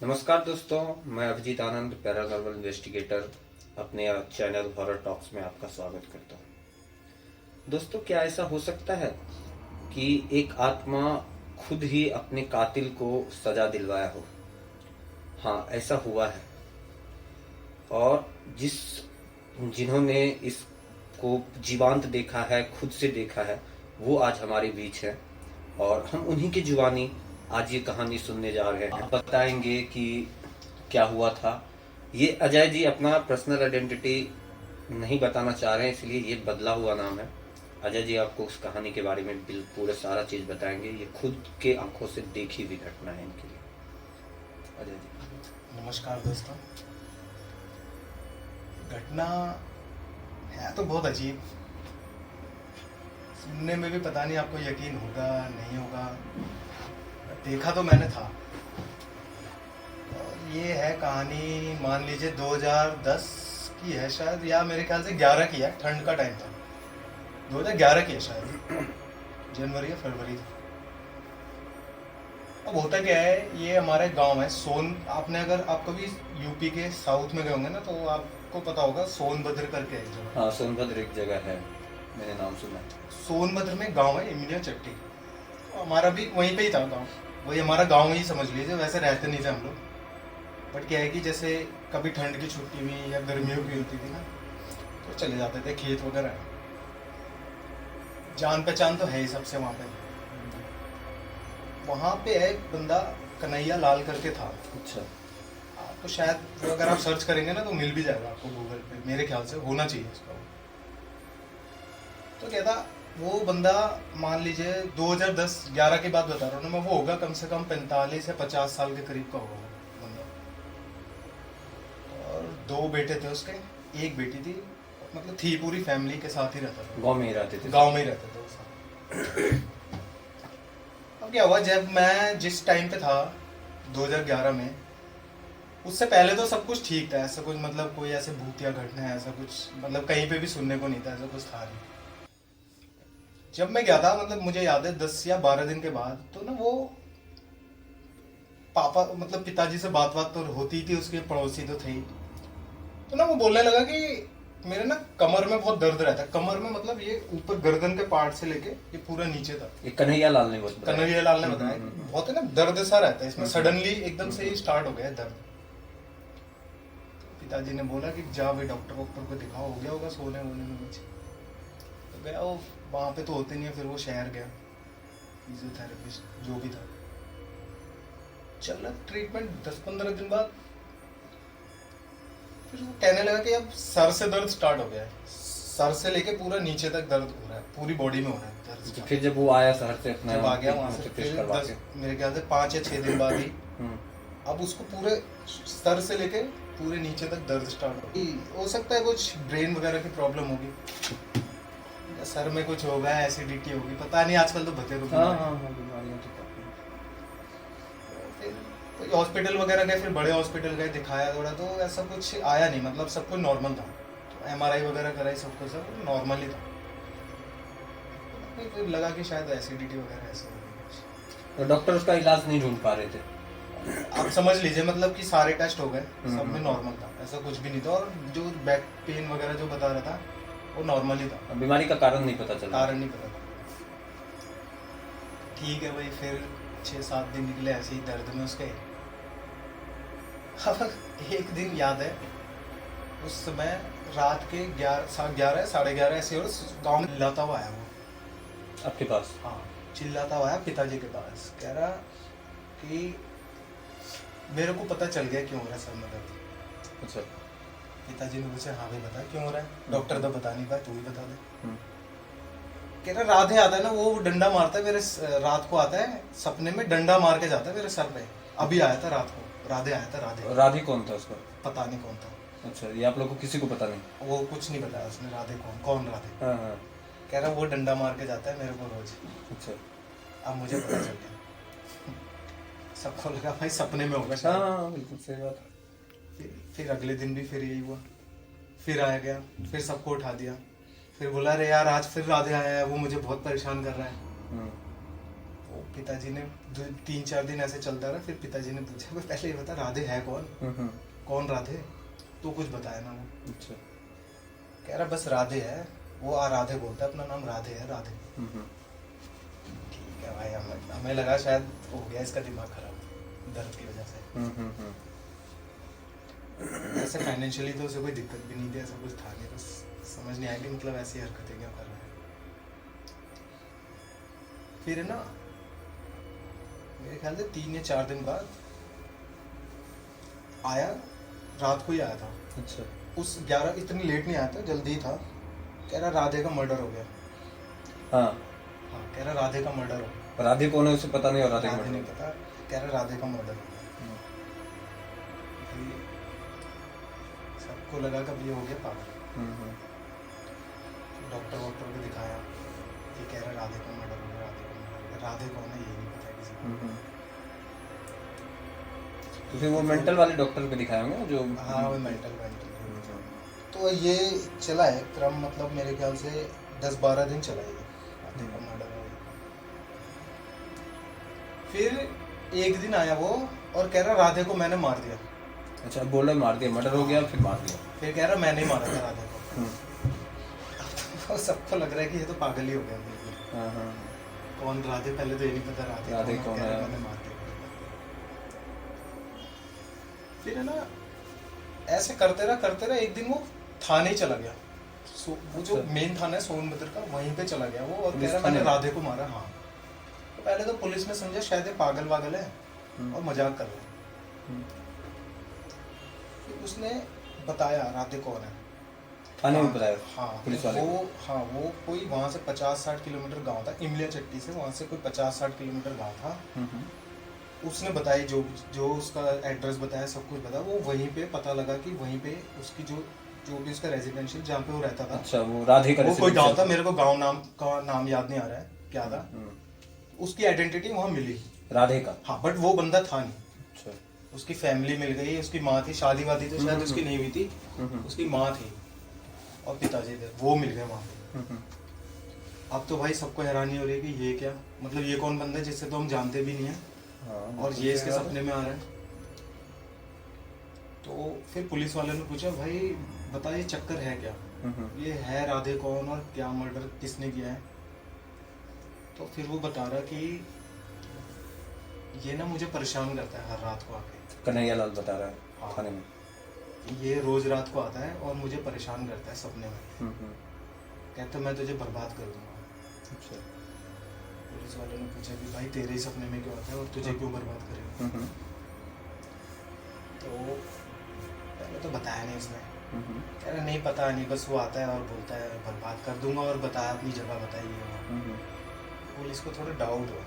नमस्कार दोस्तों, मैं अभिजीत आनंद, पैरानॉर्मल इन्वेस्टिगेटर, अपने चैनल हॉरर टॉक्स में आपका स्वागत करता हूँ। दोस्तों, क्या ऐसा हो सकता है कि एक आत्मा खुद ही अपने कातिल को सजा दिलवाया हो? हाँ, ऐसा हुआ है। और जिन्होंने इसको जीवांत देखा है, खुद से देखा है, वो आज हमारे बीच है और हम उन्हीं की जुबानी आज ये कहानी सुनने जा रहे हैं। बताएंगे कि क्या हुआ था। ये अजय जी अपना पर्सनल आइडेंटिटी नहीं बताना चाह रहे हैं, इसलिए ये बदला हुआ नाम है। अजय जी आपको उस कहानी के बारे में पूरे सारा चीज बताएंगे। ये खुद के आंखों से देखी हुई घटना है इनके लिए। अजय जी। नमस्कार दोस्तों। घटना है तो बहुत अजीब, सुनने में भी पता नहीं आपको यकीन होगा नहीं होगा। देखा तो मैंने था। और ये है कहानी, मान लीजिए 2010 की है शायद, या मेरे ख्याल से 11 की है। ठंड का टाइम था, 2011 की है शायद, जनवरी या फरवरी था। अब होता क्या है, ये हमारे गांव है आपने अगर आप कभी यूपी के साउथ में गए होंगे ना, तो आपको पता होगा सोनभद्र करके एक जगह। हाँ, सोनभद्र एक जगह है, मैंने नाम सुना है। सोनभद्र में गांव है इमिलिया चट्टी। तो हमारा भी वहीं पे ही था गांव, वही हमारा गांव ही समझ लीजिए। वैसे रहते नहीं थे हम लोग, बट क्या है कि जैसे कभी ठंड की छुट्टी हुई या गर्मियों की होती थी ना, तो चले जाते थे खेत वगैरह। जान पहचान तो है ही सबसे वहाँ पे। वहाँ पे एक बंदा कन्हैया लाल करके था। अच्छा। आपको शायद अगर आप सर्च करेंगे ना तो मिल भी जाएगा आपको गूगल पे, मेरे ख्याल से होना चाहिए उसका। तो क्या था वो बंदा, मान लीजिए 2010-11 की बात बता रहा हूँ ना मैं, वो होगा कम से कम 45 से 50 साल के करीब का होगा वो बंदा। और 2 बेटे थे उसके, एक बेटी थी। मतलब थी, पूरी फैमिली के साथ ही रहता था। गांव में ही रहते थे? गांव में ही रहते थे वो सब। अब क्या हुआ, जब मैं जिस टाइम पे था 2011 में, उससे पहले तो सब कुछ ठीक था। ऐसा कुछ मतलब कोई ऐसे भूतिया घटना है ऐसा कुछ मतलब कहीं पे भी सुनने को नहीं था, ऐसा कुछ था नहीं। जब मैं गया था, मतलब मुझे याद है 10 या 12 दिन के बाद, तो ना वो पापा मतलब पिताजी से बात बात तो होती थी, उसके पड़ोसी तो थे ही। तो ना वो बोलने लगा कि मेरे ना कमर में बहुत दर्द रहता है। कमर में मतलब ये ऊपर गर्दन के पार्ट से लेके ये पूरा नीचे तक। ये कन्हैया लाल ने बताया। कन्हैया लाल ने बताया बहुत है ना, दर्द सा रहता है इसमें, सडनली एकदम से ही स्टार्ट हो गया है दर्द। पिताजी ने बोला कि जा भाई डॉक्टर को दिखाओ, हो गया होगा सोने वोने में कुछ। तो गया वो, वहाँ पे तो होते नहीं है। फिर वो शहर गया, फिजियोथेरेपिस्ट जो भी था, चला ट्रीटमेंट। 10-15 दिन बाद फिर वो कहने लगा कि अब सर से दर्द स्टार्ट हो गया है। सर से लेके पूरा नीचे तक दर्द हो रहा है, पूरी बॉडी में हो रहा है दर्द। तो फिर जब वो आया शहर से अपना, जब आ गया वहाँ से, फिर मेरे ख्याल से 5 या 6 दिन बाद ही अब उसको पूरे सर से लेके पूरे नीचे तक दर्द स्टार्ट हो सकता है कुछ ब्रेन वगैरह की प्रॉब्लम होगी, सर में कुछ होगा, एसिडिटी होगी, पता नहीं। आजकल तो बतेरो बीमारियां तो फिर हॉस्पिटल वगैरह गए, फिर बड़े हॉस्पिटल गए, दिखाया थोड़ा, तो ऐसा कुछ आया नहीं, मतलब सब कुछ नॉर्मल था। तो एमआरआई वगैरह कराई, सब कुछ सब नॉर्मल ही था। फिर लगा कि शायद एसिडिटी वगैरह ऐसे होगी। तो डॉक्टर उसका इलाज नहीं ढूंढ पा रहे थे? आप समझ लीजिए मतलब कि सारे टेस्ट हो गए, सब में नॉर्मल था, ऐसा कुछ भी नहीं था। और जो बैक पेन वगैरह जो बता रहा था वो नॉर्मल ही था। बीमारी का कारण नहीं पता चला? कारण नहीं पता था। ठीक है भाई, फिर 6-7 दिन निकले ऐसे ही दर्द में उसके। अब एक दिन याद है, उस समय रात के 11 साढ़े 11 ऐसे, और गाँव में चिल्लाता हुआ आया वो आपके पास? हाँ, चिल्लाता हुआ आया पिताजी के पास, कह रहा कि मेरे को पता चल गया क्यों हो रहा है सर में दर्द। अच्छा। पिताजी ने पूछा, हाँ भाई बता क्यों हो रहा है। डॉक्टर तो बता नहीं पाया, तू ही बता दे। कह रहा राधे आता है ना, वो डंडा मारता है मेरे, रात को आता है सपने में, डंडा मार के जाता है मेरे सर पे। अभी आया था रात को, राधे आया था। राधे कौन था उसका? पता नहीं कौन था। अच्छा, ये आप लोग को किसी को पता नहीं? वो कुछ नहीं बताया उसने, राधे कौन राधे। हाँ। कह रहा वो डंडा मार के जाता है मेरे को रोज। अच्छा। अब मुझे पता चल गया। सबको लगा भाई सपने में होगा शायद। हाँ, बिल्कुल सही बात। फिर अगले दिन भी फिर यही हुआ। फिर आया गया, फिर सबको उठा दिया। फिर बोला अरे यार आज फिर राधे आया है, वो मुझे बहुत परेशान कर रहा है। तो पिताजी ने 3-4 दिन ऐसे चलता रहा, फिर पिताजी ने पूछा भाई पहले ये बता राधे है कौन, कौन राधे, तो कुछ बताया ना वो। अच्छा। कह रहा बस राधे है, वो राधे बोलता है, अपना नाम राधे है, राधे। ठीक है भाई, हमें लगा शायद हो गया इसका दिमाग खराब दर्द की वजह से। ऐसे फाइनेंशियली तो उसे कोई दिक्कत भी नहीं थी, ऐसा कुछ था नहीं, बस समझ नहीं आया कि मतलब ऐसी हरकतें क्यों कर रहा है। फिर है ना मेरे ख्याल से 3 या 4 दिन बाद आया, रात को ही आया था। अच्छा। उस 11 इतनी लेट नहीं आया था, जल्दी ही था। कह रहा राधे का मर्डर हो गया। हाँ, हाँ कह रहा राधे का मर्डर हो गया। राधे कौन है उसे पता नहीं, और राधे राधे का नहीं मतलब। पता, कह रहा राधे का मर्डर हो गया। भाई, सबको लगा कब ये हो गया पागल। डॉक्टर वॉक्टर को दिखाया, ये कह रहा राधे का मर्डर हो गया, राधे का मर्डर हो गया। राधे कौन है ये नहीं पता किसी को। तो फिर वो मेंटल वाले डॉक्टर को दिखाए होंगे जो। हाँ वो मेंटल। तो ये चला है क्रम, मतलब मेरे ख्याल से 10-12 दिन चला है राधे का मर्डर हो गया। फिर एक दिन आया वो और कह रहा राधे को मैंने मार दिया। अच्छा, बोल रहा मार दिया, मर्डर हो गया, फिर मार दिया। फिर कह रहा मैंने ही मारा था राधे को। तो सबको लग रहा है कि ये तो पागल ही हो गया बिल्कुल। कौन राधे, पहले तो ये नहीं पता राधे कौन है, मैंने मार दिया। फिर है ना ऐसे करते रहा, एक दिन वो थाने ही चला गया। वो जो मेन थाना है सोनभद्र का, वहीं पे चला गया वो, और कह रहा मैंने राधे को मारा। हाँ, तो पहले तो पुलिस ने समझा शायद ये पागल वागल है और मजाक कर रहा है। फिर उसने बताया राधे कौन है, थाने में बताया। हाँ पुलिस वाले वो, हाँ वो कोई वहाँ से 50-60 किलोमीटर गांव था, इमलिया चट्टी से, वहाँ से कोई 50-60 किलोमीटर गांव था। उसने बताई जो उसका एड्रेस बताया, सब कुछ बताया। वो वहीं पे पता लगा कि वहीं पे उसकी जो भी उसका रेजिडेंशियल जहाँ पे वो रहता था। अच्छा, वो राधे का वो कोई गांव था, मेरे को गांव का नाम याद नहीं आ रहा है क्या था। उसकी आइडेंटिटी वहाँ मिली राधे का। हाँ, बट वो बंदा था नहीं। अच्छा। उसकी फैमिली मिल गई, उसकी माँ थी, शादी वादी तो शायद उसकी नहीं हुई थी, उसकी माँ थी और पिताजी थे, वो मिल गए वहाँ पे। अब तो भाई सबको हैरानी हो रही है कि ये क्या, मतलब ये कौन बंदा है जिससे तो हम जानते भी नहीं है। हाँ, और ये इसके सपने में आ रहा है। तो फिर पुलिस वाले ने पूछा भाई बता ये चक्कर है क्या, ये है राधे कौन और क्या मर्डर किसने किया है। तो फिर वो बता रहा कि ये ना मुझे परेशान करता है हर रात को आके। कन्हैया लाल बता रहा है। हाँ। थाने में ये रोज रात को आता है और मुझे परेशान करता है सपने में। कहता मैं तुझे बर्बाद कर दूंगा। अच्छा। पुलिस वालों ने पूछा कि भाई तेरे ही सपने में क्यों आता है और तुझे क्यों बर्बाद करेगा। तो पहले तो बताया नहीं उसने, कह रहा नहीं पता नहीं, बस वो आता है और बोलता है बर्बाद कर दूंगा, और बताया अपनी जगह बताइए। पुलिस को थोड़ा डाउट हुआ।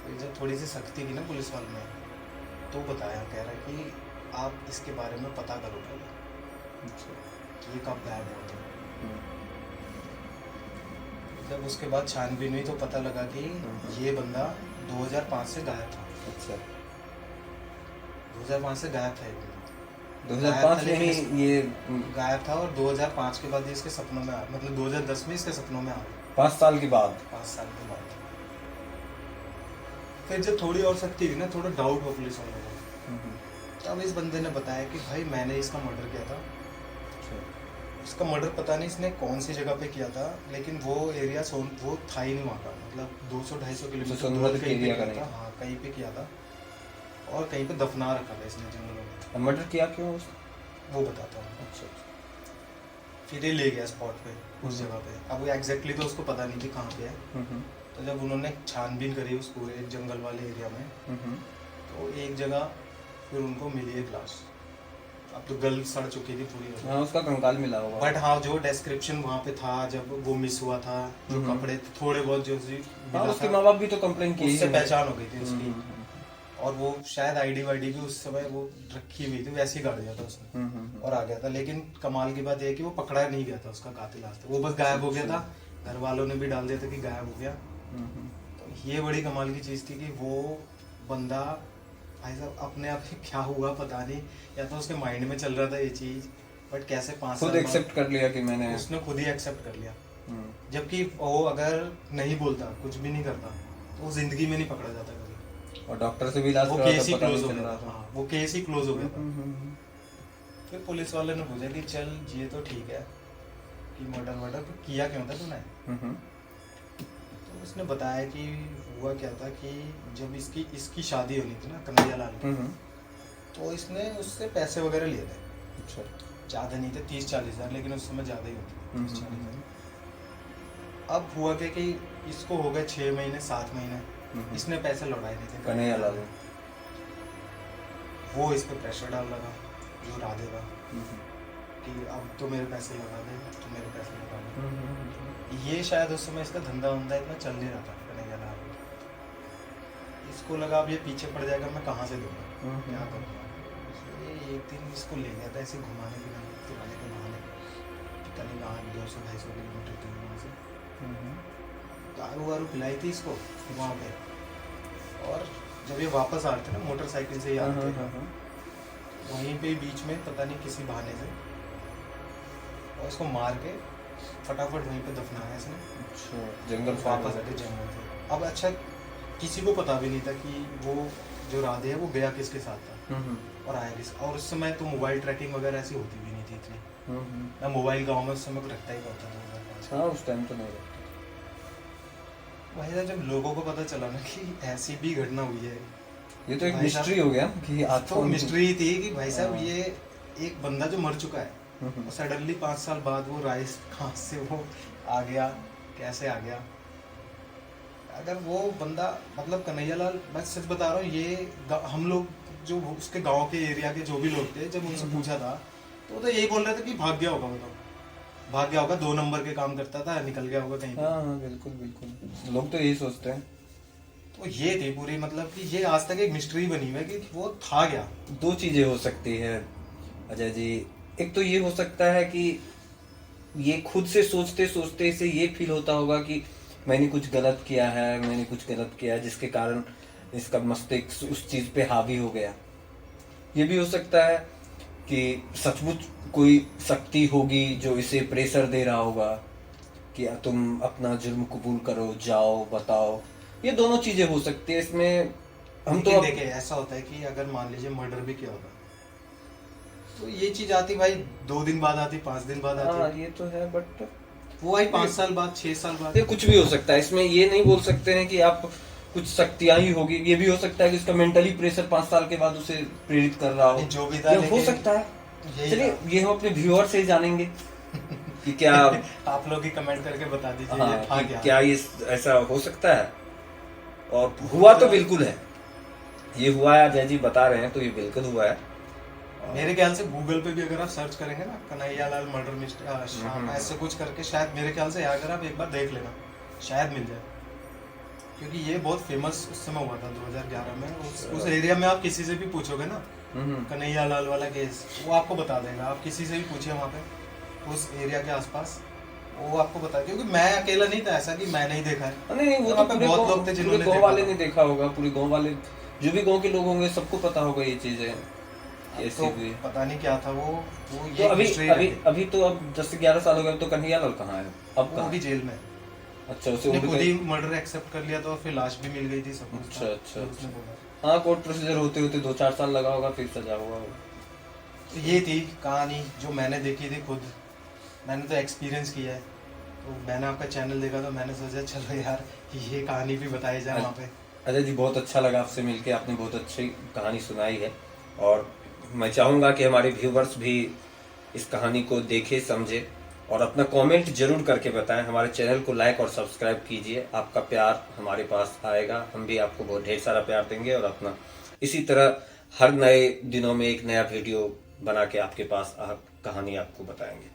फिर जब थोड़ी सी सख्ती की ना पुलिस वाले ने, तो बताया, कह रहा कि आप इसके बारे में पता करो पहले कि ये कब गायब हुआ था। जब उसके बाद छानबीन हुई तो पता लगा कि ये बंदा 2005 से गायब था। अच्छा, 2005 से गायब था। 2005 में ही ये गायब था, और 2005 के बाद ये इसके सपनों में आया, मतलब 2010 में इसके सपनों में आ गया। 5 साल के बाद। 5 साल के बाद फिर जब थोड़ी और सख्ती हुई ना, थोड़ा डाउट हो पुलिस वालों को, तब इस बंदे ने बताया कि भाई मैंने इसका मर्डर किया था। इसका मर्डर पता नहीं इसने कौन सी जगह पे किया था, लेकिन वो एरिया वो था ही नहीं वहाँ का, मतलब 200-250 किलोमीटर दूर कहीं पे किया था। हाँ कहीं पे किया था, और कहीं पे दफना रखा था इसने जंगलों में। मर्डर किया क्यों वो बताता हूँ। अच्छा। फिर ये ले गया स्पॉट पे, उस जगह पे। अब वो एग्जैक्टली तो उसको पता नहीं थी कहाँ पे है। तो जब उन्होंने छानबीन करी उस पूरे जंगल वाले एरिया में, तो एक जगह फिर उनको मिली एक लाश। अब तो गल सड़ चुकी थी पूरी। हाँ, उसका कंकाल मिला होगा। बट हाँ, जो डिस्क्रिप्शन वहाँ पे था जब वो मिस हुआ था, जो कपड़े थोड़े बहुत जो हाँ, उसके माँ बाप भी तो कंप्लेन की, उससे पहचान हो गई थी उसकी। और वो शायद आईडी वाईडी भी उस समय वो रखी हुई थी, वैसे ही गाड़ दिया था उसने और आ गया था। लेकिन कमाल की बात यह है कि वो पकड़ा नहीं गया था उसका कातिल आज तक, वो बस गायब हो गया था। घर वालों ने भी डाल दिया था कि गायब हो गया। तो ये बड़ी कमाल की चीज़ थी कि वो बंदा भाई साहब अपने आप ही क्या हुआ पता नहीं, या तो उसके माइंड में चल रहा था ये चीज़, बट कैसे 5 साल खुद एक्सेप्ट कर लिया कि मैंने, उसने खुद ही एक्सेप्ट कर लिया। जबकि वो अगर नहीं बोलता, कुछ भी नहीं करता, वो जिंदगी में नहीं पकड़ा जाता कभी। और डॉक्टर से भी इलाज वो करवाया केस था, ही पता क्लोज नहीं हो चल गया रहा था। था। हाँ, वो केस ही क्लोज हो गया था। हम्म। फिर पुलिस वाले ने पूछा कि चल ये तो ठीक है कि मर्डर वर्डर तो किया क्यों था तूने। हम्म। तो उसने बताया कि हुआ क्या था कि जब इसकी शादी होनी थी ना कन्हैया लाल की, तो इसने उससे पैसे वगैरह लिए थे। अच्छा। ज़्यादा नहीं थे, 30-40 हज़ार, लेकिन उस समय ज़्यादा ही होती थी, 30-40 हज़ार। अब हुआ क्या कि इसको हो गए 6 महीने 7 महीने, इसने पैसे लौटाए नहीं थे कन्हैया लाल। वो इस पे प्रेशर डाल लगा जो राधे का कि अब तो मेरे पैसे लगा दे, तो मेरे पैसे लगा दे। ये शायद उस समय इसका धंधा वंधा इतना चल नहीं रहा था कन्हैया लाल का। इसको लगा अब ये पीछे पड़ जाएगा, मैं कहाँ से दूंगा, क्या करूँगा। ये एक दिन इसको ले गया था ऐसे घुमाने के बहाने, पता नहीं कहाँ 200-250 किलोमीटर दूर वहाँ से। दारू वारू पिलाई थी इसको वहाँ पे। और जब ये वापस आ रहे थे ना मोटरसाइकिल से ही आ रहे थे, वहीं पे बीच में पता नहीं किसी बहाने से और इसको मार के फटाफट वहीं पे दफनाया इसने। अच्छा, जंगल वापस आके जंगल थे। अब अच्छा किसी को पता भी नहीं था कि वो जो राधे है वो गया किसके साथ था और आया किस। और उस समय तो मोबाइल ट्रैकिंग वगैरह ऐसी होती भी नहीं थी इतनी, ना मोबाइल गाँव में उस समय को रखता ही होता था 2005। हाँ, उस टाइम तो नहीं रहता। वही था जब लोगों को पता चला ना कि ऐसी भी घटना हुई है। ये तो एक भाई मिस्ट्री हो गया कि आज तो मिस्ट्री थी कि भाई साहब हाँ। ये एक बंदा जो मर चुका है और सडनली 5 साल बाद वो राइस कहाँ से वो आ गया, कैसे आ गया। अगर वो बंदा मतलब कन्हैया लाल, मैं सच बता रहा हूँ, ये हम लोग जो उसके गांव के एरिया के जो भी लोग थे, जब उनसे पूछा था तो वो तो यही बोल रहे थे कि भाग गया होगा, वो तो भाग गया होगा, 2 नंबर के काम करता था, निकल गया होगा कहीं पे। हाँ, बिल्कुल बिल्कुल, लोग तो यही सोचते हैं। तो ये थी पूरी, मतलब कि ये आज तक एक मिस्ट्री बनी हुई है कि वो था क्या। 2 चीजें हो सकती है अजय जी। एक तो ये हो सकता है कि ये खुद से सोचते सोचते इसे ये फील होता होगा कि मैंने कुछ गलत किया है, जिसके कारण इसका मस्तिष्क उस चीज पे हावी हो गया। ये भी हो सकता है कि सचमुच कोई शक्ति होगी जो इसे प्रेशर दे रहा होगा कि तुम अपना जुर्म कबूल करो, जाओ बताओ। ये दोनों चीजें हो सकती है इसमें। हम तो देखिए ऐसा होता है कि अगर मान लीजिए मर्डर भी किया होगा तो ये चीज आती भाई 2 दिन बाद आती, 5 दिन बाद आती। हाँ, ये तो है, बट वो आई 5 साल बाद, 6 साल बाद। ये कुछ भी हो सकता है इसमें। ये नहीं बोल सकते हैं कि आप कुछ शक्तियां ही होगी। ये भी हो सकता है कि इसका मेंटली प्रेशर 5 साल के बाद उसे प्रेरित कर रहा हो, जो भी था, ये हो सकता है। चलिए, ये हम अपने व्यूअर से ही जानेंगे कि क्या आप लोग ही कमेंट करके बता दीजिए। हाँ, ये था कि क्या? क्या ये ऐसा हो सकता है। और हुआ तो बिल्कुल है, ये हुआ है। अजय जी बता रहे हैं तो ये बिल्कुल हुआ है। मेरे ख्याल से गूगल पे भी अगर आप सर्च करेंगे ना कन्हैया लाल मर्डर मिस्ट्री शाम ऐसे कुछ करके, शायद मेरे ख्याल से अगर आप एक बार देख लेना शायद मिल जाए, क्योंकि ये बहुत फेमस उस समय हुआ था 2011 में। उस एरिया में आप किसी से भी पूछोगे ना कन्हैया लाल वाला केस, वो आपको बता देगा। आप किसी से भी पूछिए वहाँ पे उस एरिया के आसपास, वो आपको बता, क्योंकि मैं अकेला नहीं था ऐसा कि मैं नहीं देखा है। नहीं, वो तो पूरे बहुत लोग थे जिन्होंने गाँव वाले ने देखा होगा। पूरे गाँव वाले, जो भी गाँव के लोग होंगे, सबको पता होगा ये चीजें कैसी तो हुई। पता नहीं क्या था वो तो ये अभी mystery अभी रही। अभी तो अब 10 से 11 साल हो गए, तो कन्हैया लाल कहाँ है अब? वो कहाँ भी जेल में। अच्छा, उसे उसने उड़ खुद गए। ही मर्डर एक्सेप्ट कर लिया, तो फिर लाश भी मिल गई थी, सब कुछ अच्छा, था, अच्छा, जो उसने बोला। हाँ, कोर्ट प्रोसीजर होते होते 2-4 साल लगा होगा, फिर सजा हुआ होगा। तो ये थी कहानी जो मैंने देखी थी खुद, मैंने तो एक्सपीरियंस किया है। तो मैंने आपका चैनल देखा तो मैंने सोचा चलो यार ये कहानी भी बताई जाए वहाँ पे। अजय जी, बहुत अच्छा लगा आपसे मिलके। आपने बहुत अच्छी कहानी सुनाई है और मैं चाहूँगा कि हमारे व्यूवर्स भी इस कहानी को देखें, समझे और अपना कमेंट जरूर करके बताएं। हमारे चैनल को लाइक और सब्सक्राइब कीजिए। आपका प्यार हमारे पास आएगा, हम भी आपको बहुत ढेर सारा प्यार देंगे और अपना इसी तरह हर नए दिनों में एक नया वीडियो बना के आपके पास कहानी आपको बताएंगे।